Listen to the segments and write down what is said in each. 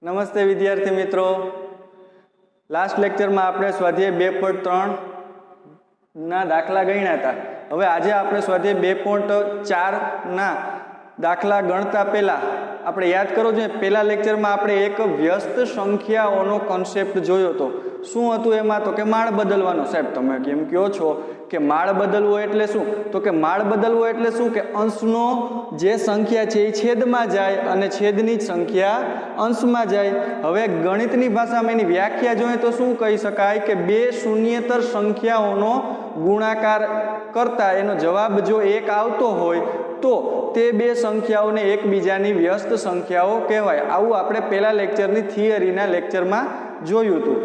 નમસ્તે વિદ્યાર્થી મિત્રો, લાસ્ટ લેક્ચરમાં આપણે સ્વાધ્યાય 2.3 ના દાખલા ગણ્યા હતા. હવે આજે આપણે સ્વાધ્યાય 2.4 ના દાખલા ગણતા પહેલા આપણે યાદ કરો જોઈએ, પહેલા લેક્ચરમાં આપણે એક વ્યસ્ત સંખ્યાઓનો કોન્સેપ્ટ જોયો હતો. શું હતું એમાં? તો કે માળ બદલવાનો. સાહેબ તમે કેમ કહો છો કે માળ બદલવો એટલે શું? તો કે માળ બદલવો એટલે શું કે અંશનો જે સંખ્યા છે એ છેદમાં જાય અને છેદની જ સંખ્યા અંશમાં જાય. હવે ગણિતની ભાષામાં એની વ્યાખ્યા જોઈએ તો શું કહી શકાય કે બે શૂન્યેતર સંખ્યાઓનો ગુણાકાર કરતા એનો જવાબ જો 1 આવતો હોય તો તે બે સંખ્યાઓને એકબીજાની વ્યસ્ત સંખ્યાઓ કહેવાય. આવું આપણે પહેલા લેક્ચરની થિયરીના લેક્ચરમાં જોયું હતું.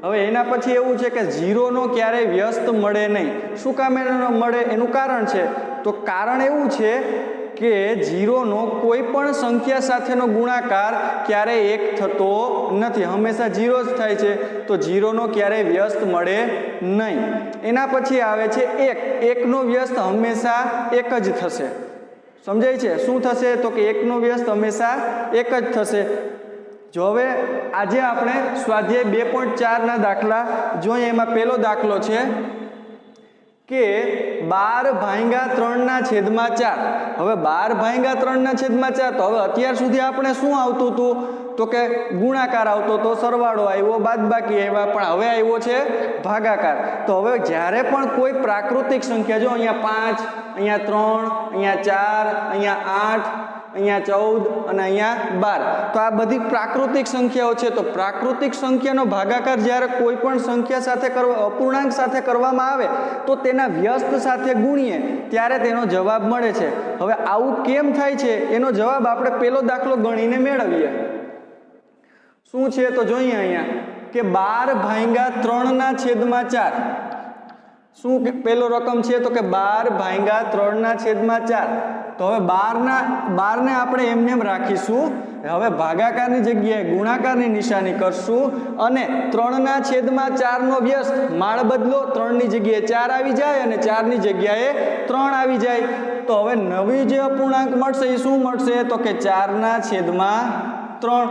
હવે એના પછી એવું છે કે ઝીરોનો ક્યારેય વ્યસ્ત મળે નહીં. શું કામ એનો મળે? એનું કારણ છે. તો કારણ એવું છે કે ઝીરોનો કોઈ પણ સંખ્યા સાથેનો ગુણાકાર ક્યારેય 1 થતો નથી, હંમેશા 0 જ થાય છે. તો ઝીરોનો ક્યારેય વ્યસ્ત મળે નહીં. એના પછી આવે છે 1. 1 નો વ્યસ્ત હંમેશા 1 જ થશે. સમજાય છે? શું થશે? તો કે 1 નો વ્યસ્ત હંમેશા 1 જ થશે. જો હવે આજે આપણે સ્વાધ્યાય 2.4 ના દાખલા જોઈએ. એમાં પહેલો દાખલો છે કે 12 ભાગ્યા 3 ના છેદમાં 4. હવે 12 ભાગ્યા 3 ના છેદમાં 4, તો હવે અત્યાર સુધી આપણે શું આવતું હતું? તો કે ગુણાકાર આવતો તો, સરવાળો આવ્યો, બાદબાકી આવ્યા, પણ હવે આવ્યો છે ભાગાકાર. તો હવે જ્યારે પણ કોઈ પ્રાકૃતિક સંખ્યા, જો અહીંયા 5, અહીંયા 3, અહીંયા 4, અહીંયા 8, અહીંયા 14 અને અહીંયા 12, તો આ બધી પ્રાકૃતિક સંખ્યાઓ છે. તો પ્રાકૃતિક સંખ્યાનો ભાગાકાર જ્યારે કોઈ પણ સંખ્યા સાથે અપૂર્ણાંક સાથે કરવામાં આવે તો તેના વ્યસ્ત સાથે ગુણીએ ત્યારે તેનો જવાબ મળે છે. હવે આવું કેમ થાય છે એનો જવાબ આપણે પહેલો દાખલો ગણીને મેળવીએ. શું છે તો જોઈએ અહીંયા કે 12 ભાગ્યા 3 ના છેદમાં 4. શું પેલો રકમ છે? તો કે 12 ભાગ્યા 3 ના છેદમાં 4. તો હવે 12 ને આપણે એમને રાખીશું. હવે ભાગાકારની જગ્યાએ ગુણાકારની નિશાની કરશું અને 3 ના છેદમાં 4 નો વ્યસ્ત માળ બદલો, 3 ની જગ્યાએ 4 આવી જાય અને 4 ની જગ્યાએ 3 આવી જાય. તો હવે નવી જે અપૂર્ણાંક મળશે એ શું મળશે? તો કે 4 ના છેદમાં 3.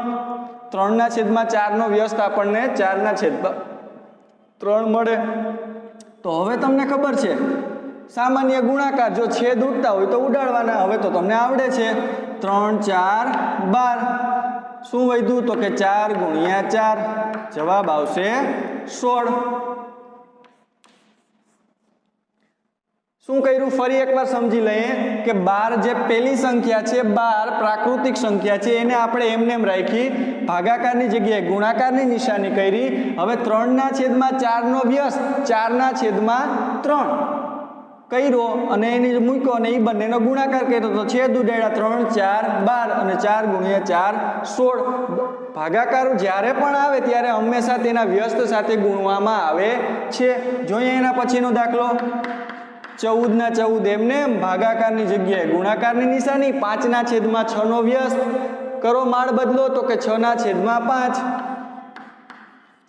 3 ના છેદમાં 4 નો વ્યસ્ત આપણને 4 ના છેદમાં 3 મળે. તો હવે તમને ખબર છે સામાન્ય ગુણાકાર, જો છેદ ઉડતા હોય તો ઉડાડવાના. હવે તો તમને આવડે છે. 3 4 12. શું વધ્યું? તો કે 4 ગુણ્યા 4, જવાબ આવશે 16. શું કર્યું? ફરી એકવાર સમજી લઈએ કે 12 જે પહેલી સંખ્યા છે, 12 પ્રાકૃતિક સંખ્યા છે, એને આપણે એમને રાખી, ભાગાકારની જગ્યાએ ગુણાકારની નિશાની કરી. હવે 3 ના છેદમાં 4 નો વ્યસ્ત 4 ના છેદમાં 3 કર્યો અને એને મૂક્યો અને એ બંનેનો ગુણાકાર કર્યો તો છેદ ઉડાડ્યા. 3 4 12 અને 4 ગુણ્યા 4 16. ભાગાકાર જ્યારે પણ આવે ત્યારે હંમેશા તેના વ્યસ્ત સાથે ગુણવામાં આવે છે. જોઈએ એના પછીનો દાખલો. 14 ના 14 એમને ભાગાકારની જગ્યાએ ગુણાકારની નિશાની. 5 ના છેદમાં 6 નો વ્યસ્ત કરો, માળ બદલો, તો કે 6 ના છેદમાં 5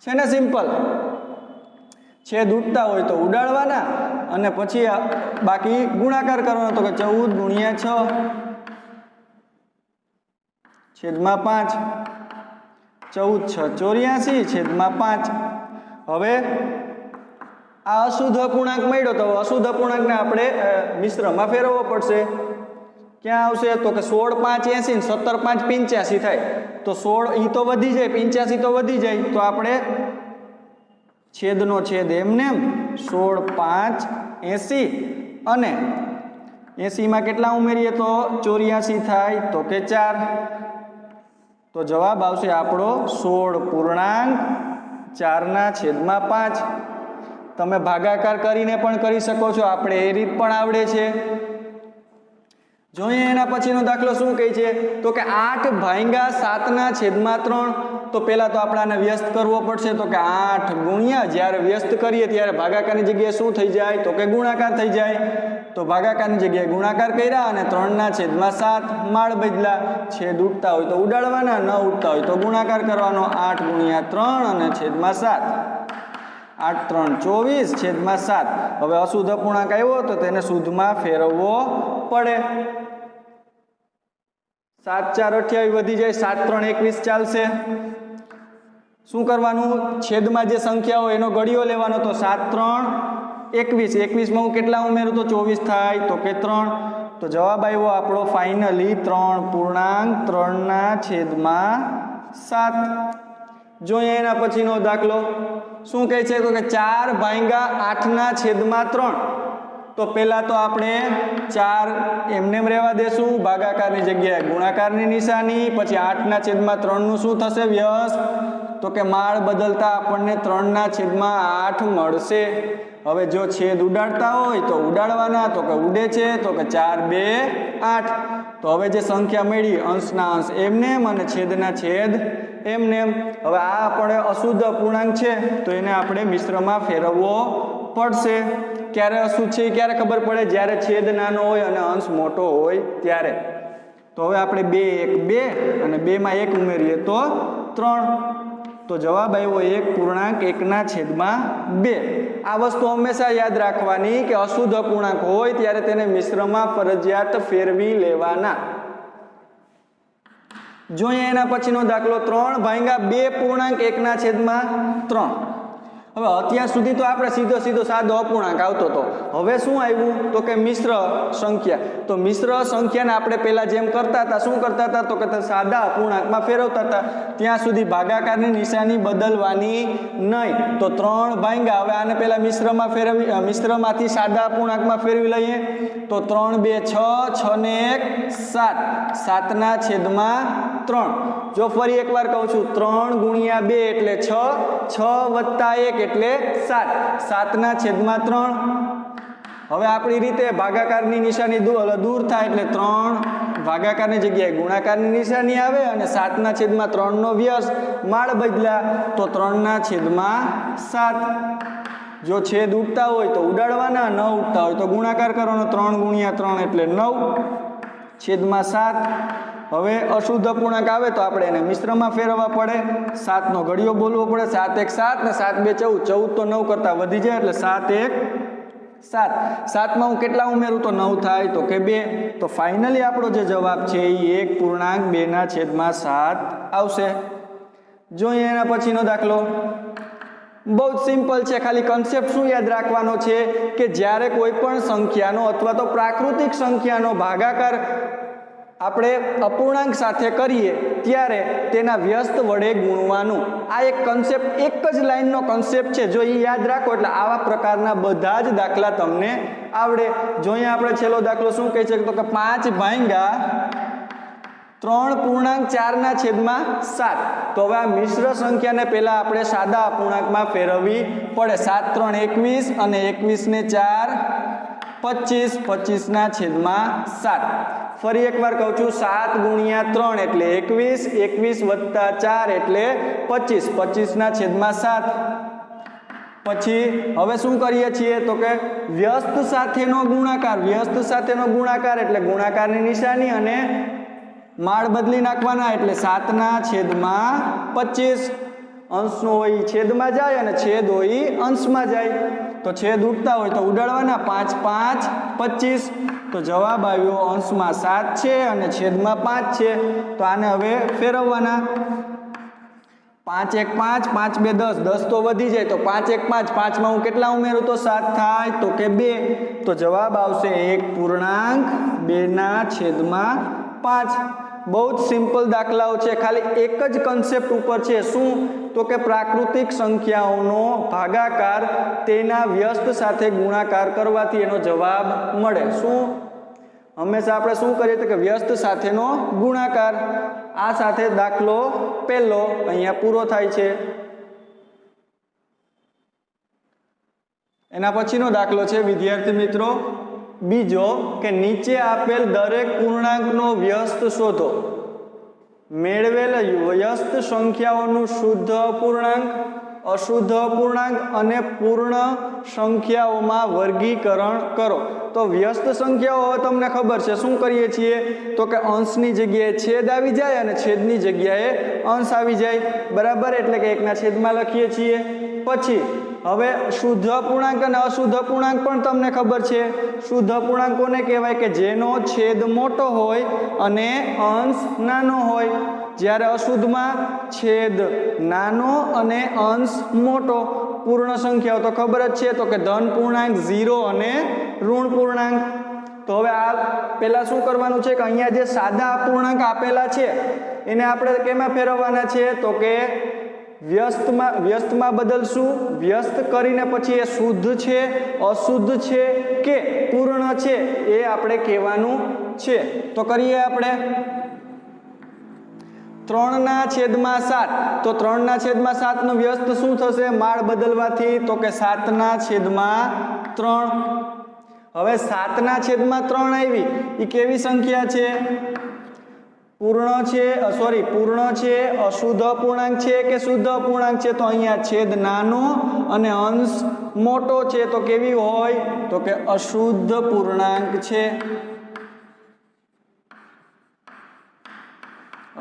છે ને? સિમ્પલ. છેદ ઉડતા હોય તો ઉડાડવાના અને પછી બાકી ગુણાકાર કરવાનો. તો કે 14 ગુણ્યા 6 છેદમાં 5, 14 6 84 છેદમાં 5. હવે આ અશુદ્ધ અપૂર્ણાંક મળ્યો તો અશુદ્ધ અપૂર્ણાંકને આપણે મિશ્રમાં ફેરવવો પડશે. ક્યાં આવશે? તો કે 16 5 80 ને 17 5 85 થાય. તો 16 ઈ તો વધી જાય, 85 તો વધી જાય. તો આપણે છેદનો છેદ એમને 16 5 80 અને 80 માં કેટલા ઉમેરીએ તો 84 થાય. તો કે 4. તો જવાબ આવશે આપણો 16.4 ના છેદમાં 5. તમે ભાગાકાર કરીને પણ કરી શકો છો, આપણે એ રીત પણ આવડે છે. જોઈએ એના પછીનો દાખલો શું કહે છે? તો કે 8 ભાગ્યા 7 ના છેદમાં 3. તો પહેલા તો આપણે આને વ્યસ્ત કરવો પડશે. તો કે 8 ગુણ્યા, જ્યારે વ્યસ્ત કરીએ ત્યારે ભાગાકારની જગ્યાએ શું થઈ જાય? તો કે ગુણાકાર થઈ જાય. તો ભાગાકારની જગ્યાએ ગુણાકાર કર્યા અને 3 ના છેદમાં 7 માળ બદલા. છેદ ઉડતા હોય તો ઉડાડવાના, ન ઉડતા હોય તો ગુણાકાર કરવાનો. 8 ગુણ્યા 3 અને છેદમાં 7, 8 3 24 છેદમાં 7. હવે અશુદ્ધ અપૂર્ણાંક આવ્યો તો તેને શુદ્ધમાં ફેરવવો પડે. 7 4 28 વધી જાય, 7 3 21 ચાલશે. શું કરવાનું? છેદમાં જે સંખ્યા હોય એનો ઘડિયો લેવાનો. તો 7 3 21. 21 માં હું કેટલા ઉમેરું તો 24 થાય? તો કે 3. તો જવાબ આવ્યો આપણો ફાઇનલી 3.3/7. જોઈએ એના પછીનો દાખલો. શું કહે છે? તો કે 4/8/3. તો પહેલા તો આપણે 4 એમને એમ રહેવા દેશું, ભાગાકારની જગ્યાએ ગુણાકારની નિશાની. પછી 8/3 નું શું થશે વ્યસ્ત? તો કે માળ બદલતા આપણને 3/8 મળશે. હવે જો છેદ ઉડાડતા હોય તો ઉડાડવાના. તો કે ઉડે છે તો કે 4 2 8. તો હવે જે સંખ્યા મળી અંશના અંશ એમનેમ અને છેદના છેદ એમનેમ. હવે આ આપણે અશુદ્ધ અપૂર્ણાંક છે તો એને આપણે મિશ્રમાં ફેરવવો પડશે. ક્યારે અશુદ્ધ છે ક્યારે ખબર પડે? જ્યારે છેદ નાનો હોય અને અંશ મોટો હોય ત્યારે. તો હવે આપણે 2 1 2 અને 2 માં 1 ઉમેરીએ તો 3. તો જવાબ આવ્યો 1.1/2. આ વસ્તુ હંમેશા યાદ રાખવાની કે અશુદ્ધ અપૂર્ણાંક હોય ત્યારે તેને મિશ્રમાં ફરજિયાત ફેરવી લેવાના. જોઈએ એના પછીનો દાખલો. 3/2.1/3. હવે અત્યાર સુધી તો આપણે સીધો સાદો અપૂર્ણાંક આવતો હતો. હવે શું આવ્યું? તો કે મિશ્ર સંખ્યા. તો મિશ્ર સંખ્યાને આપણે પહેલા જેમ કરતા હતા શું કરતા હતા? તો કે સાદા અપૂર્ણાંકમાં ફેરવતા હતા. ત્યાં સુધી ભાગાકારની નિશાની બદલવાની નહીં. તો 3 ભાગ્યા. હવે આને પહેલા મિશ્રમાં ફેરવી, મિશ્રમાંથી સાદા અપૂર્ણાંકમાં ફેરવી લઈએ. તો 3 2 6 6 ને 1 7. 7/3. જો ફરી એકવાર કહું છું 3 ગુણ્યા 2 એટલે 6, 6 વત્તા 1 એટલે 7. 7/3. હવે આપણી રીતે ભાગાકારની નિશાની દૂર થાય એટલે 3 ભાગાકારની જગ્યાએ ગુણાકારની નિશાની આવે અને 7/3 નો વ્યસ્ત માળ બદલ્યા તો 3/7. જો છેદ ઉડતા હોય તો ઉડાડવાના, ન ઉડતા હોય તો ગુણાકાર કરવાનો. 3 ગુણ્યા 3 એટલે 9/7. હવે અશુદ્ધ અપૂર્ણાંક આવે તો આપણે એને મિશ્રમાં ફેરવવા પડે. 7 નો ઘડિયો બોલવો પડે. 7 1 7 ને 7 2 14. 14 તો 9 કરતા વધી જાય એટલે 7 1 7. 7 માં હું કેટલા ઉમેરું તો 9 થાય? તો કે 2. તો ફાઇનલી આપણો જે જવાબ છે એ 1.2/7 આવશે. જોઈએ એના પછીનો દાખલો. બહુ જ સિમ્પલ છે. ખાલી કન્સેપ્ટ શું યાદ રાખવાનો છે કે જ્યારે કોઈ પણ સંખ્યાનો અથવા તો પ્રાકૃતિક સંખ્યાનો ભાગાકાર આપણે અપૂર્ણાંક સાથે કરીએ ત્યારે તેના વ્યસ્ત વડે ગુણવાનું. આ એક કન્સેપ્ટ, એક જ લાઈનનો કન્સેપ્ટ છે. જો એ યાદ રાખો એટલે આવા પ્રકારના બધા જ દાખલા તમને આવડે. જોઈએ આપણે છેલ્લો દાખલો શું કહે છે? તો કે 5/3.4/7. તો હવે આ મિશ્ર સંખ્યાને પહેલા આપણે સાદા અપૂર્ણાંકમાં ફેરવવી પડે. 7 3 21 અને 21 ને 4 25. 25/7. ફરી એકવાર કહું છું 7 ગુણ્યા 3 એટલે 21, 21 વત્તા 4 એટલે 25, 25/7. પછી હવે શું કરીએ છીએ? તો કે વ્યસ્ત સાથેનો ગુણાકાર. વ્યસ્ત સાથેનો ગુણાકાર એટલે ગુણાકારની નિશાની અને માળ બદલી નાખવાના એટલે 7/25. અંશનો હોય છેદમાં જાય અને છેદ હોય અંશમાં જાય. તો છેદ ઉડતા હોય તો ઉડાડવાના. 5 5 25. તો જવાબ આવ્યો અંશમાં 7 છે અને છેદમાં 5 છે. તો આને હવે ફેરવવાના. 5 1 5 5 2 10. 10 તો વધી જાય તો 5 1 5. 5 માં હું કેટલા ઉમેરું તો 7 થાય? તો કે 2. તો જવાબ આવશે 1.2/5. બહુ જ સિમ્પલ દાખલાઓ છે. ખાલી એક જ કન્સેપ્ટ ઉપર છે. શું? તો કે પ્રાકૃતિક સંખ્યાઓનો ભાગાકાર તેના વ્યસ્ત સાથે ગુણાકાર કરવાથી એનો જવાબ મળે. શું? હંમેશા આપણે શું કરીએ તો કે વ્યસ્ત સાથેનો ગુણાકાર. આ સાથે દાખલો પહેલો અહીંયા પૂરો થાય છે. એના પછીનો દાખલો છે વિદ્યાર્થી મિત્રો બીજો કે નીચે આપેલ દરેક પૂર્ણાંકનો વ્યસ્ત શોધો. મેળવેલ વ્યસ્ત સંખ્યાઓનું શુદ્ધ અપૂર્ણાંક, અશુદ્ધ અપૂર્ણાંક અને પૂર્ણ સંખ્યાઓમાં વર્ગીકરણ કરો. તો વ્યસ્ત સંખ્યાઓ હવે તમને ખબર છે શું કરીએ છીએ તો કે અંશની જગ્યાએ છેદ આવી જાય અને છેદની જગ્યાએ અંશ આવી જાય. બરાબર? એટલે કે 1/છેદમાં લખીએ છીએ. પછી હવે શુદ્ધ અપૂર્ણાંક અને અશુદ્ધ અપૂર્ણાંક પણ તમને ખબર છે. શુદ્ધ અપૂર્ણાંક કોને કહેવાય? કે જેનો છેદ મોટો હોય અને અંશ નાનો હોય. જ્યારે અશુદ્ધમાં છેદ નાનો અને અંશ મોટો. પૂર્ણ સંખ્યાઓ તો ખબર જ છે, તો કે ધન પૂર્ણાંક, 0 અને ઋણ પૂર્ણાંક. તો હવે આ પહેલાં શું કરવાનું છે કે અહીંયા જે સાદા અપૂર્ણાંક આપેલા છે એને આપણે કેમાં ફેરવવાના છે? તો કે વ્યસ્તમાં બદલશું. વ્યસ્ત કરીને પછી એ શુદ્ધ છે, અશુદ્ધ છે કે પૂર્ણ છે એ આપણે કહેવાનું છે. તો કરીએ આપણે. 3/7. તો 3/7 નો વ્યસ્ત શું થશે માળ બદલવાથી? તો કે 7/3. હવે 7/3 આવી, એ કેવી સંખ્યા છે? પૂર્ણ છે, અશુદ્ધ અપૂર્ણાંક છે કે શુદ્ધ અપૂર્ણાંક છે? તો અહીંયા છેદ નાનો અને અંશ મોટો છે, તો કેવી હોય? તો કે અશુદ્ધ પૂર્ણાંક છે.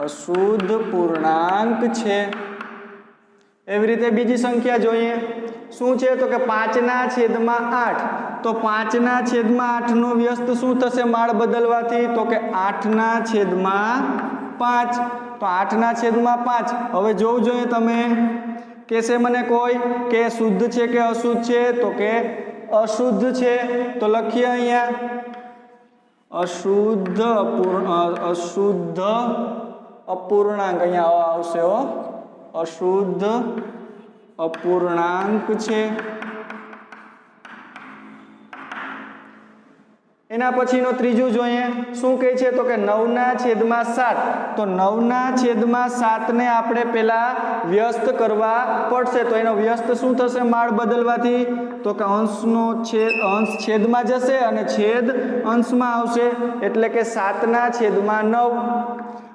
અશુદ્ધ પૂર્ણાંક છે. એવી રીતે બીજી સંખ્યા જોઈએ. શું છે? તો કે 5/8. તો 5/8 નો વ્યસ્ત શું થશે માળ બદલવાથી? તો કે 8/5. તો 8/5. હવે જોવું જોઈએ તમે, કહેશે મને કોઈ કે શુદ્ધ છે કે અશુદ્ધ છે? તો કે અશુદ્ધ છે. તો લખીએ અહીંયા અશુદ્ધ અપૂર્ણાંક. અહીંયા આવશે હો, અશુદ્ધ અપૂર્ણાંક છે. એના પછીનો ત્રીજું જોઈએ. શું કહે છે? તો કે 9/7. તો 9/7 ને આપણે પેલા વ્યસ્ત કરવા પડશે. તો એનો વ્યસ્ત શું થશે માળ બદલવાથી? તો કે અંશ છેદમાં જશે અને છેદ અંશમાં આવશે, એટલે કે 7/9.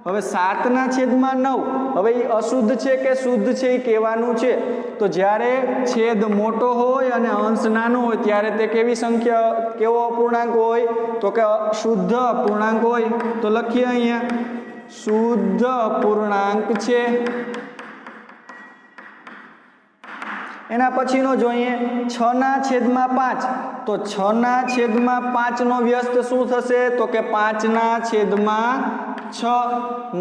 હવે 7/9, હવે એ અશુદ્ધ છે કે શુદ્ધ છે એ કહેવાનું છે. તો જ્યારે છેદ મોટો હોય અને અંશ નાનો હોય ત્યારે તે કેવી સંખ્યા, કેવો અપૂર્ણાંક હોય? તો કે શુદ્ધ અપૂર્ણાંક હોય. તો લખીએ અહીંયા શુદ્ધ અપૂર્ણાંક છે. એના પછીનો જોઈએ 6/5. તો 6/5 નો વ્યસ્ત શું થશે? તો કે 5/6.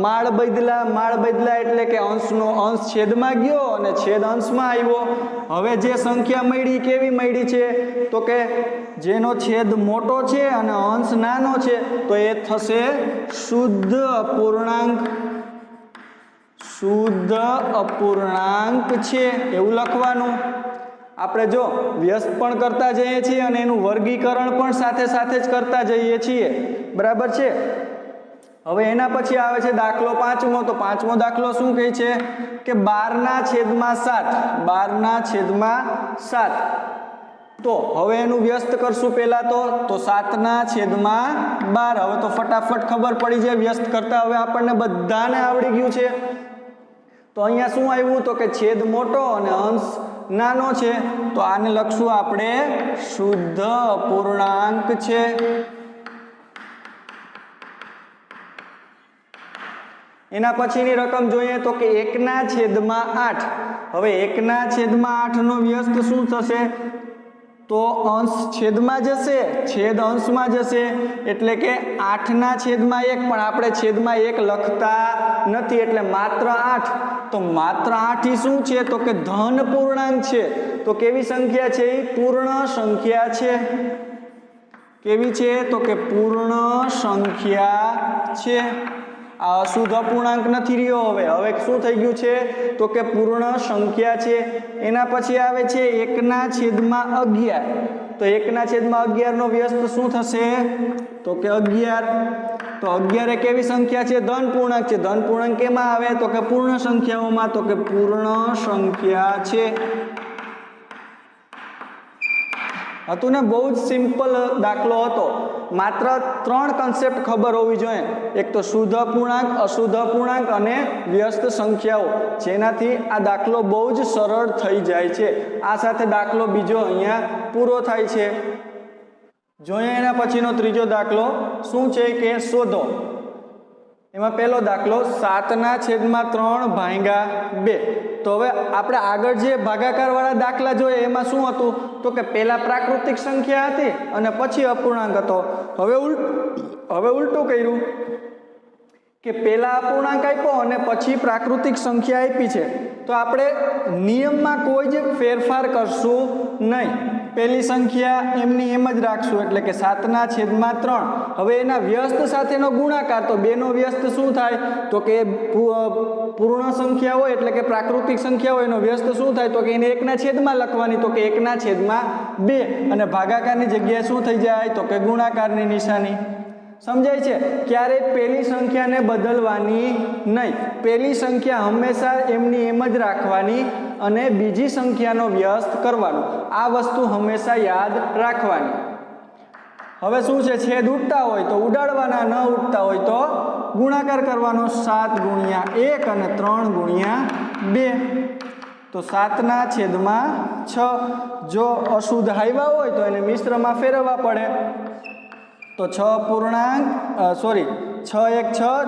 માળ બદલા એટલે કે અંશ છેદમાં ગયો અને છેદ અંશમાં આવ્યો. હવે જે સંખ્યા મળી કેવી મળી છે? તો કે જેનો છેદ મોટો છે અને અંશ નાનો છે, તો એ થશે શુદ્ધ અપૂર્ણાંક. શુદ્ધ અપૂર્ણાંક છે એવું લખવાનું. આપણે જો વ્યસ્ત પણ કરતા જઈએ છીએ અને એનું વર્ગીકરણ પણ સાથે સાથે જ કરતા જઈએ છીએ. બરાબર છે. હવે એના પછી આવે છે દાખલો 5મો. તો 5મો દાખલો શું કહે છે? કે 12/7. 12/7. તો હવે એનું વ્યસ્ત કરશું પહેલા તો 7/12. હવે તો ફટાફટ ખબર પડી જાય વ્યસ્ત કરતા. હવે આપણને બધાને આવડી ગયું છે. તો અહીંયા શું આવ્યું? તો કે છેદ મોટો અને અંશ નાનો છે, તો આને લખશું આપણે શુદ્ધ અપૂર્ણાંક છે. એના પછીની રકમ જોઈએ તો કે 1/8. હવે 1/8 નો વ્યસ્ત શું થશે? તો અંશ છેદમાં જશે, છેદ અંશમાં જશે, એટલે કે 8/1. પણ આપણે છેદમાં 1 લખતા નથી એટલે માત્ર 8. તો માત્ર 8 શું છે? તો કે ધન પૂર્ણાંક છે. તો કેવી સંખ્યા છે? એ પૂર્ણ સંખ્યા છે. કેવી છે? તો કે પૂર્ણ સંખ્યા છે. આ અશુદ્ધ અપૂર્ણાંક નથી રહ્યો. હવે શું થઈ ગયું છે? તો કે પૂર્ણ સંખ્યા છે. એના પછી આવે છે 1/11. તો 1/11 નો વ્યસ્ત શું થશે? તો કે 11. તો 11 એ કેવી સંખ્યા છે? ધન પૂર્ણાંક છે. ધન પૂર્ણાંક કેમાં આવે? તો કે પૂર્ણ સંખ્યાઓમાં. તો કે પૂર્ણ સંખ્યા છે. હતું ને? બહુ જ સિમ્પલ દાખલો હતો. માત્ર 3 કન્સેપ્ટ ખબર હોવી જોઈએ. એક તો શુદ્ધ અપૂર્ણાંક, અશુદ્ધ અપૂર્ણાંક અને વ્યસ્ત સંખ્યાઓ, જેનાથી આ દાખલો બહુ જ સરળ થઈ જાય છે. આ સાથે દાખલો બીજો અહીંયા પૂરો થાય છે. જોઈએ એના પછીનો ત્રીજો દાખલો. શું છે? કે શોધો. એમાં પહેલો દાખલો 7/3 ભાગ્યા 2. તો હવે આપણે આગળ જે ભાગાકાર વાળા દાખલા જોઈએ એમાં શું હતું તો કે પહેલા પ્રાકૃતિક સંખ્યા હતી અને પછી અપૂર્ણાંક હતો. હવે ઉલટું કર્યું કે પહેલા અપૂર્ણાંક આપ્યો અને પછી પ્રાકૃતિક સંખ્યા આપી છે. તો આપણે નિયમમાં કોઈ જ ફેરફાર કરશું નહીં. પહેલી સંખ્યા એમની એમ જ રાખશું એટલે કે 7/3. હવે એના વ્યસ્ત સાથેનો ગુણાકાર તો 2 નો વ્યસ્ત શું થાય તો કે પૂર્ણ સંખ્યા હોય એટલે કે પ્રાકૃતિક સંખ્યા હોય એનો વ્યસ્ત શું થાય તો કે એને 1/છેદમાં લખવાની તો કે 1/2 અને ભાગાકારની જગ્યાએ શું થઈ જાય તો કે ગુણાકારની નિશાની. સમજાય છે? ક્યારેય પહેલી સંખ્યાને બદલવાની નહીં. પહેલી સંખ્યા હંમેશા એમની એમ જ રાખવાની અને બીજી સંખ્યાનો વ્યસ્ત કરવાનો. આ વસ્તુ હંમેશા યાદ રાખવાની. હવે શું છે છેદ ઉડતા હોય તો ઉડાડવાના, ન ઉડતા હોય તો ગુણાકાર કરવાનો. 7 × 1 અને 3 × 2 તો 7/6. જો અશુદ્ધ આવ્યા હોય તો એને મિશ્રમાં ફેરવવા પડે. તો 6 1 6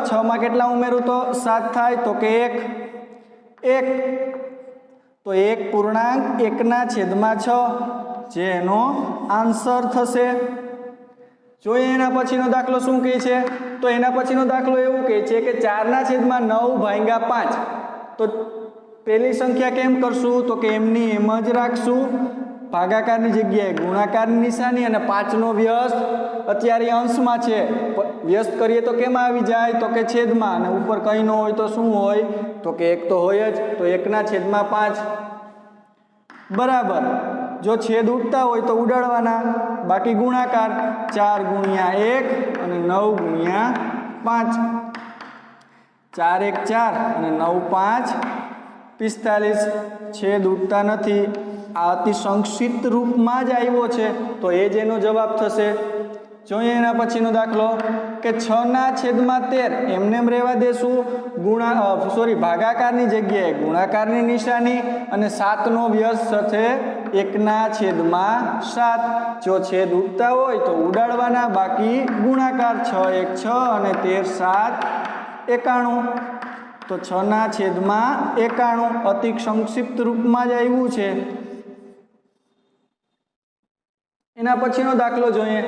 6 માં કેટલા ઉમેરું તો 7 થાય તો કે 1 તો 1/1/6 જે એનો આન્સર થશે. જોઈએ એના પછીનો દાખલો શું કહે છે તો એના પછીનો દાખલો એવું કહે છે કે 4/9 ભાગ્યા 5. તો પહેલી સંખ્યા કેમ કરશું તો કે એમની એમ જ રાખશું. ભાગાકારની જગ્યાએ ગુણાકારની નિશાની અને 5 નો વ્યસ્ત અત્યારે અંશમાં છે. વ્યસ્ત કરીએ તો કેમ આવી જાય તો કે છેદમાં અને ઉપર કંઈ ન હોય તો શું હોય તો કે 1 તો હોય જ. તો 1/5 બરાબર. જો છેદ ઉડતા હોય તો ઉડાડવાના, બાકી ગુણાકાર. 4 × 1 અને 9 × 5. 4 1 4 અને 9 5 45. છેદ ઉડતા નથી. આ અતિ સંક્ષિપ્ત રૂપમાં જ આવ્યો છે તો એ જ એનો જવાબ થશે. જોઈએ એના પછીનો દાખલો કે 6/13 એમને એમ રહેવા દેશું. ભાગાકારની જગ્યાએ ગુણાકારની નિશાની અને 7 નો વ્યસ્ત સાથે 1/7. જો છેદ ઉડતા હોય તો ઉડાડવાના, બાકી ગુણાકાર. 6 1 6 અને 13 7 91. તો 6/91 અતિ સંક્ષિપ્ત રૂપમાં જ આવ્યું છે. એના પછીનો દાખલો જોઈએ.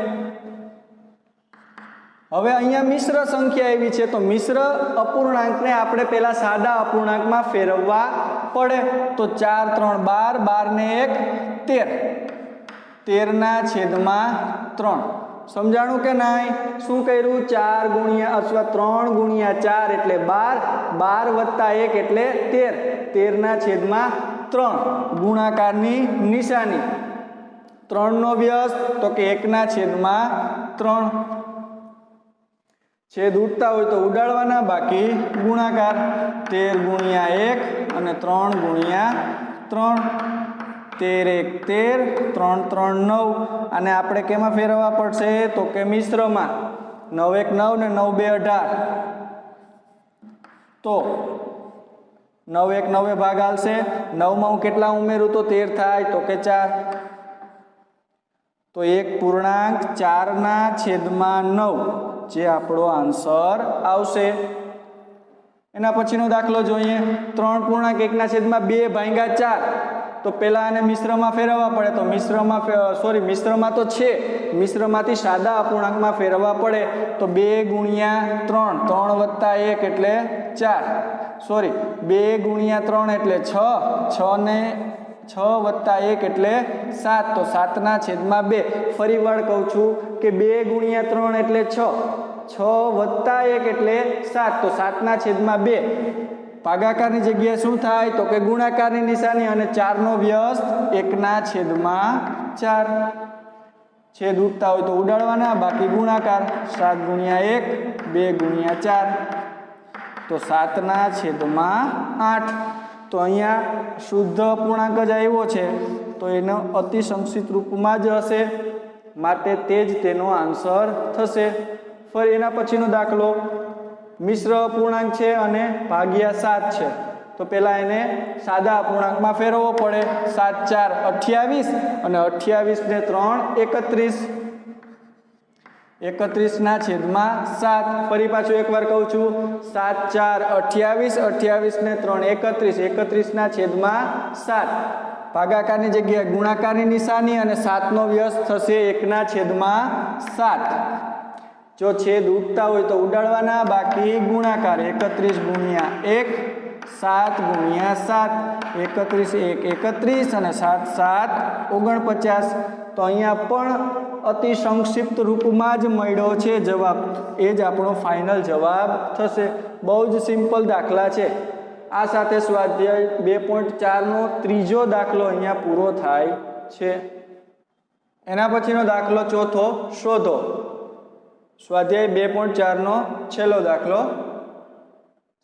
હવે અહીંયા મિશ્ર સંખ્યા એવી છે તો મિશ્ર અપૂર્ણાંકને આપણે પહેલા સાદા અપૂર્ણાંકમાં ફેરવવા પડે. તો 4 3 12 12 ને 1 13 સમજાણું કે નહીં? શું કર્યું? 4 ગુણ્યા અથવા 3 × 4 એટલે 12 12 + 1 એટલે 13 13/3 ગુણાકારની નિશાની. 3 નો વ્યસ્ત તો કે 1/3. છેદ ઉડતા હોય તો ઉડાડવાના, બાકી ગુણાકાર. 13 × 1 અને 3 × 3 13 1 13 3 9. અને આપણે કેમાં ફેરવવા પડશે તો કે મિશ્રમાં. 9 1 9 ને 9 2 18. તો 9 1 9 ભાગ આવશે. 9 માં હું કેટલા ઉમેરું તો 13 થાય તો કે 4. તો 1/4/9 જે આપણો આન્સર આવશે. એના પછીનો દાખલો જોઈએ. 3.1/2 ભાગ્યા 4. તો પહેલા એને મિશ્રમાં ફેરવવા પડે. તો મિશ્રમાં તો છે, મિશ્રમાંથી સાદા અપૂર્ણાંકમાં ફેરવવા પડે. તો 2 × 3 3 + 1 એટલે 4. 2 × 3 એટલે 6 ને 6 + 1 એટલે 7. તો 7/2. ફરી વાર કહું છું કે 2 × 3 એટલે 6 + 1 એટલે 7. તો 7/2. ભાગાકારની જગ્યાએ શું થાય તો કે ગુણાકારની નિશાની અને 4 નો વ્યસ્ત 1/4. છેદ ઉડતા હોય તો ઉડાડવાના, બાકી ગુણાકાર. 7 × 1 2 × 4 તો 7/8. તો અહીંયા શુદ્ધ અપૂર્ણાંક જ આવ્યો છે તો એનો અતિ સંક્ષિપ્ત રૂપમાં જ હશે, માટે તે જ તેનો આન્સર થશે. ફરી એના પછીનો દાખલો. મિશ્ર અપૂર્ણાંક છે અને ભાગ્યા 7 છે. તો પહેલા એને સાદા અપૂર્ણાંકમાં ફેરવવો પડે. 7 4 28 અને 28 ને 3 31. 31 છેદમાં 7 ફરી પાછું એકવાર કહું છું 7 4 28 28 ને 3 31 31 છેદમાં 7 ભાગાકારની જગ્યાએ ગુણાકારની નિશાની અને 7 નો વ્યસ્ત થશે 1 છેદમાં 7 જો છેદ ઉડતા હોય તો ઉડાડવાના બાકી ગુણાકાર 31 ગુણ્યા 1 7 ગુણ્યા 7 31 1 31 અને 7 7 49 તો અહીંયા પણ અતિ સંક્ષિપ્ત રૂપમાં જ મળ્યો છે જવાબ એ જ આપણો ફાઇનલ જવાબ થશે બહુ જ સિમ્પલ દાખલા છે આ સાથે સ્વાધ્યાય 2.4 નો ત્રીજો દાખલો અહીંયા પૂરો થાય છે એના પછીનો દાખલો ચોથો શોધો સ્વાધ્યાય 2.4 નો છેલ્લો દાખલો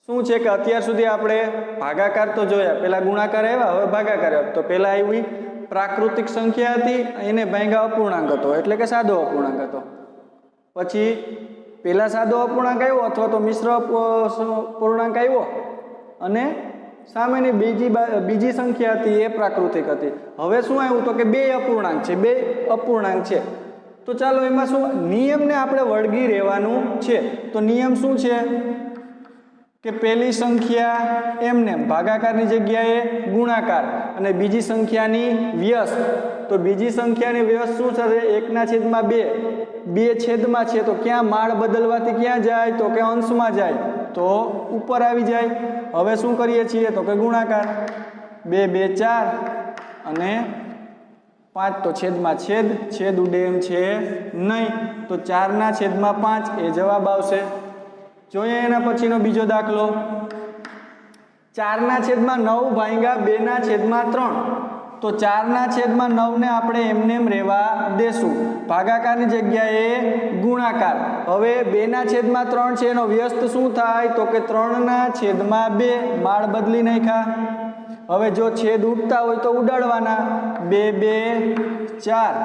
શું છે કે અત્યાર સુધી આપણે ભાગાકાર તો જોયા પહેલા ગુણાકાર આવ્યા હવે ભાગાકાર આવ્યો તો પહેલા આવી પ્રાકૃતિક સંખ્યા હતી એને ભાંગ્યા અપૂર્ણાંક હતો એટલે કે સાદો અપૂર્ણાંક હતો પછી પહેલા સાદો અપૂર્ણાંક આવ્યો અથવા તો મિશ્ર પૂર્ણાંક આવ્યો અને સામેની બીજી સંખ્યા હતી એ પ્રાકૃતિક હતી હવે શું આવ્યું તો કે બે અપૂર્ણાંક છે તો ચાલો એમાં શું નિયમને આપણે વળગી રહેવાનું છે તો નિયમ શું છે કે પહેલી સંખ્યા એમને ભાગાકારની જગ્યાએ ગુણાકાર અને બીજી સંખ્યાની વ્યસ્ત તો બીજી સંખ્યાની વ્યસ્ત શું થશે 1/2 બે છેદમાં છે તો ક્યાં માળ બદલવાથી ક્યાં જાય તો કે અંશમાં જાય તો ઉપર આવી જાય હવે શું કરીએ છીએ તો કે ગુણાકાર 2 2 4 અને 5 તો છેદમાં છેદ ઉડે એમ છે નહીં તો 4/5 એ જવાબ આવશે જોઈએ એના પછીનો બીજો દાખલો 4/9 ભાગ્યા 2/3 તો 4/9 ને આપણે એમનેમ રહેવા દેશું ભાગાકારની જગ્યાએ ગુણાકાર હવે 2/3 છે એનો વ્યસ્ત શું થાય તો કે 3/2 માળ બદલી નાખ્યા હવે જો છેદ ઉડતા હોય તો ઉડાડવાના 2 2 4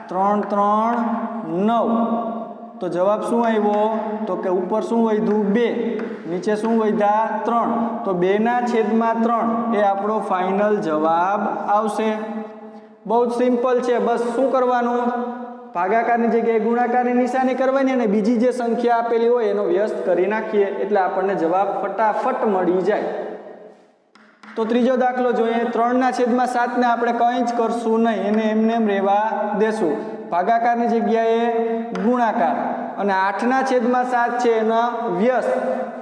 3 3 9 તો જવાબ શું આવ્યો તો કે ઉપર શું વધ્યું 2 નીચે શું વધ્યા 3 તો 2/3 એ આપણો ફાઇનલ જવાબ આવશે બહુ જ સિમ્પલ છે બસ શું કરવાનું ભાગાકારની જગ્યાએ ગુણાકારની નિશાની કરવાની અને બીજી જે સંખ્યા આપેલી હોય એનો વ્યસ્ત કરી નાખીએ એટલે આપણને જવાબ ફટાફટ મળી જાય તો ત્રીજો દાખલો જોઈએ 3/7 ને આપણે કંઈ જ કરશું નહીં એને એમને રહેવા દેશું ભાગાકારની જગ્યાએ ગુણાકાર અને 8/7 છે એનો વ્યસ્ત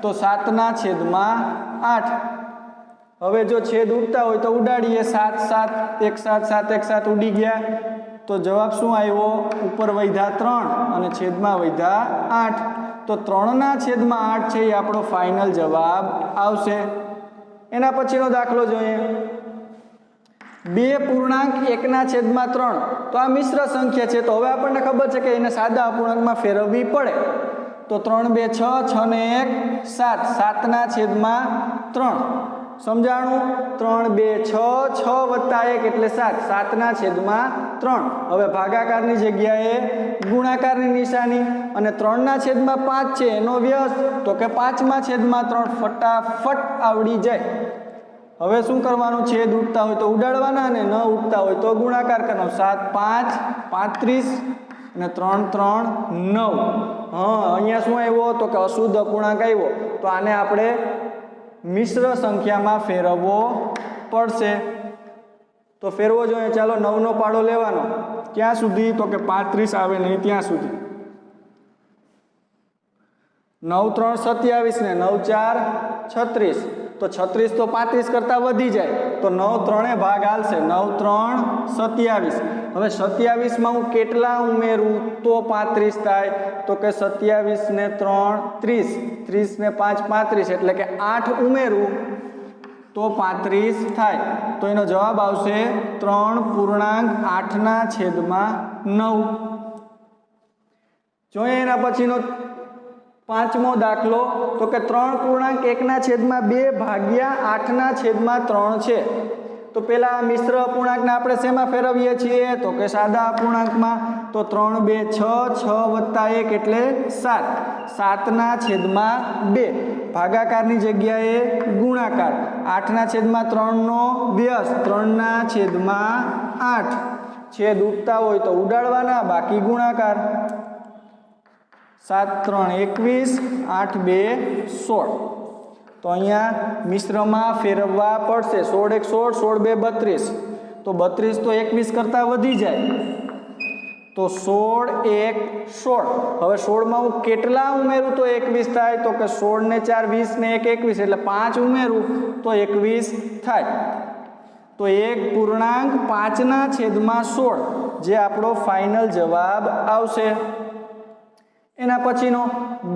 તો 7/8 હવે જો છેદ ઉડતા હોય તો ઉડાડીએ 7 7 1 7 7 1 7 ઉડી ગયા તો જવાબ શું આવ્યો ઉપર વધ્યા 3 અને છેદમાં વધ્યા 8 તો 3/8 છે એ આપણો ફાઇનલ જવાબ આવશે એના પછીનો દાખલો જોઈએ 2.1/3 તો આ મિશ્ર સંખ્યા છે તો હવે આપણને ખબર છે કે એને સાદા અપૂર્ણાંકમાં ફેરવવી પડે તો 3 2 6 6 ને 1 7 7/3 સમજાણું 3 2 6 6 વત્તા 1 એટલે 7 7/3 હવે ભાગાકારની જગ્યાએ ગુણાકારની નિશાની અને 3/5 છે એનો વ્યસ્ત તો કે 5/3 ફટાફટ આવડી જાય હવે શું કરવાનું છેદ ઉડતા હોય તો ઉડાડવાના અને ન ઉડતા હોય તો ગુણાકાર કરવાનો 7 5 35 અને 3 3 9 અહીંયા શું આવ્યો તો કે અશુદ્ધ અપૂર્ણાંક આવ્યો તો આને આપણે મિશ્ર સંખ્યામાં ફેરવવો પડશે તો ફેરવો જોઈએ ચાલો 9 નો પાડો લેવાનો ક્યાં સુધી તો કે 35 આવે નહીં ત્યાં સુધી 9 3 27 ને 9 4 36 તો 36 તો 35 કરતા વધી જાય તો 9 3 ભાગ હાલશે 9 3 27 હવે 27 માં હું કેટલા ઉમેરું તો 35 થાય તો કે 27 ને 3 30 30 ને 5 35 એટલે કે 8 ઉમેરું તો 35 થાય તો એનો જવાબ આવશે 3.8/9 જોઈએ એના પછીનો પાંચમો દાખલો તો કે 3.1/2 ભાગ્યા 8/3 છે તો પેલા મિશ્ર અપૂર્ણાંકને આપણે શેમાં ફેરવીએ છીએ તો કે સાદા અપૂર્ણાંકમાં તો 3 2 6 6 વત્તા 1 એટલે 7 7/2 ભાગાકારની જગ્યાએ ગુણાકાર 8/3 નો વ્યસ્ત 3/8 છેદ ઉડતા હોય તો ઉડાડવાના બાકી ગુણાકાર 7 3 21, 8 2 16. તો અહીંયા મિશ્રમાં ફેરવવા પડશે. 16 1 16, 16 2 32. તો 32 તો 21 કરતાં વધી જાય. તો 16 1 16. હવે 16માં હું કેટલા ઉમેરું તો 21 થાય? તો કે 16 ને 4 20 ને 1 21, એટલે 5 ઉમેરું તો 21 થાય. તો 1.5/16 જે આપણો ફાઇનલ જવાબ આવશે. એના પછીનો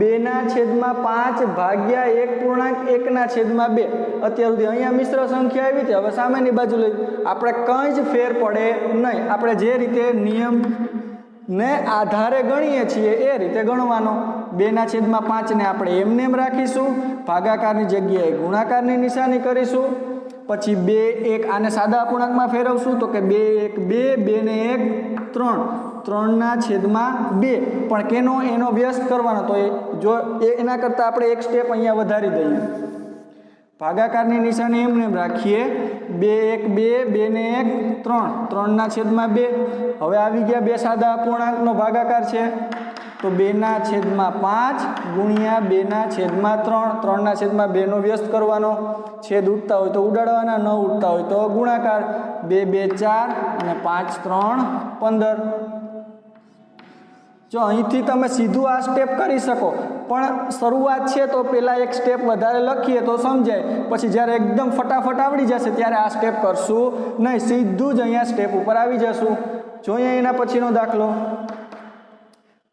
2/5 ભાગ્યા 1.1/2. અત્યાર સુધી અહીંયા મિશ્ર સંખ્યા આવી હતી, હવે સામેની બાજુ લઈ આપણે કંઈ જ ફેર પડે નહીં. આપણે જે રીતે નિયમને આધારે ગણીએ છીએ એ રીતે ગણવાનો. 2/5 ને આપણે એમને એમ રાખીશું, ભાગાકારની જગ્યાએ ગુણાકારની નિશાની કરીશું. પછી 2 1 આને સાદા અપૂર્ણાંકમાં ફેરવશું તો કે 2 1 2, 2 ને 1 3, 3/2. પણ કેનો? એનો વ્યસ્ત કરવાનો. તો જો એના કરતાં આપણે એક સ્ટેપ અહીંયા વધારી દઈએ. ભાગાકારની નિશાની એમને એમ રાખીએ. 2 1 2, 2 ને 1 3, 3/2. હવે આવી ગયા બે સાદા અપૂર્ણાંકનો ભાગાકાર છે. તો 2/5 ગુણ્યા 2/3, 3/2 નો વ્યસ્ત કરવાનો. છેદ ઉડતા હોય તો ઉડાડવાના, ન ઉડતા હોય તો ગુણાકાર. 2 2 4 અને 5 3 15. જો અહીંથી તમે સીધું આ સ્ટેપ કરી શકો, પણ શરૂઆત છે તો પહેલાં એક સ્ટેપ વધારે લખીએ તો સમજાય. પછી જ્યારે એકદમ ફટાફટ આવડી જશે ત્યારે આ સ્ટેપ કરશું નહીં, સીધું જ અહીંયા સ્ટેપ ઉપર આવી જશું. જોઈએ એના પછીનો દાખલો.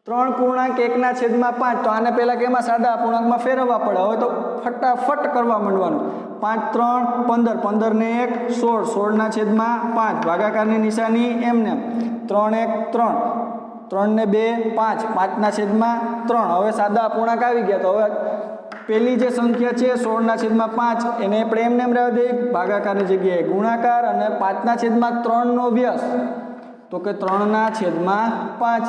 3.1/5. તો આને પહેલાં કે એમાં સાદા અપૂર્ણાંકમાં ફેરવવા પડે. હવે તો ફટાફટ કરવા માંડવાનું. 5 3 15, 15 ને 1 16, 16/5 ભાગાકારની નિશાની એમને 3 1 3, 3 ને 2 5, 5/3. હવે સાદા અપૂર્ણાંક આવી ગયા. તો હવે પેલી જે સંખ્યા છે 16/5 એને આપણે એમને એમ રહેવા દઈએ, ભાગાકારની જગ્યાએ ગુણાકાર અને 5/3 નો વ્યસ્ત. તો કે 3/5.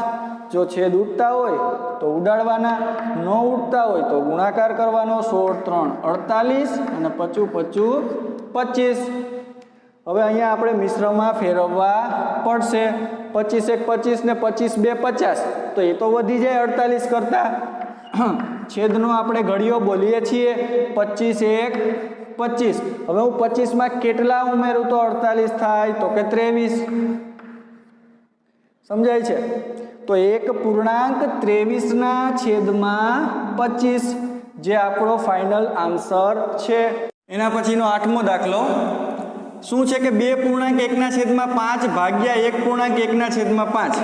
જો છેદ ઉડતા હોય તો ઉડાડવાના, ન ઉડતા હોય તો ગુણાકાર કરવાનો. 16 3 48 અને 25 25. હવે અહીંયા આપણે મિશ્રમાં ફેરવવા પડશે. 25 1 25 ને 25 2 50. તો એ તો વધી જાય 48 કરતાં. છેદનો આપણે ઘડિયો બોલીએ છીએ. 25 1 25. હવે હું 25માં કેટલા ઉમેરું તો 48 થાય? તો કે 23. સમજાય છે? તો 1.23/25 જે આપણો ફાઇનલ આન્સર છે. એના પછીનો 8મો દાખલો શું છે કે 2.1/5 ભાગ્યા 1.1/5.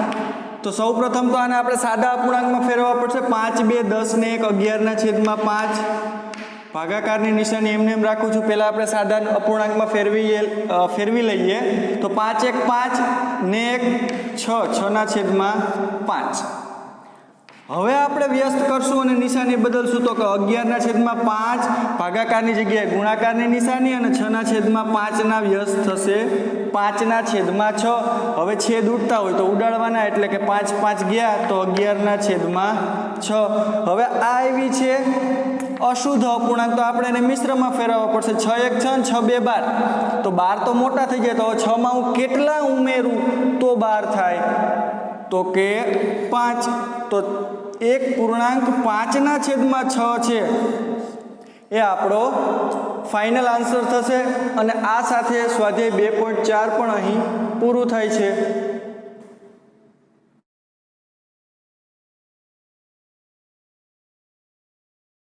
તો સૌ પ્રથમ તો આને આપણે સાદા અપૂર્ણાંકમાં ફેરવવા પડશે. 5 2 10 ને 1 11/5. ભાગાકારની નિશાની એમને એમ રાખું છું. પહેલાં આપણે સાદા અપૂર્ણાંકમાં ફેરવી લઈએ. તો 5 1 5 ને 1 6, 6/5. હવે આપણે વ્યસ્ત કરશું અને નિશાની બદલશું. તો કે 11/5 ભાગાકારની જગ્યાએ ગુણાકારની નિશાની અને 6/5 વ્યસ્ત થશે 5/6. હવે છેદ ઉડતા હોય તો ઉડાડવાના, એટલે કે 5 5 ગયા તો 11/6. હવે આ આવી છે અશુદ્ધ અપૂર્ણાંક. તો આપણે એને મિશ્રમાં ફેરવવા પડશે. 6 1 6 અને 6 2 12. તો 12 તો મોટા થઈ જાય. તો 6માં હું કેટલા ઉમેરું તો 12 થાય? તો કે 5. તો 1.5/6 છે એ આપણો ફાઇનલ આન્સર થશે. અને આ સાથે સ્વાધ્યાય 2.4 પણ અહીં પૂરું થાય છે.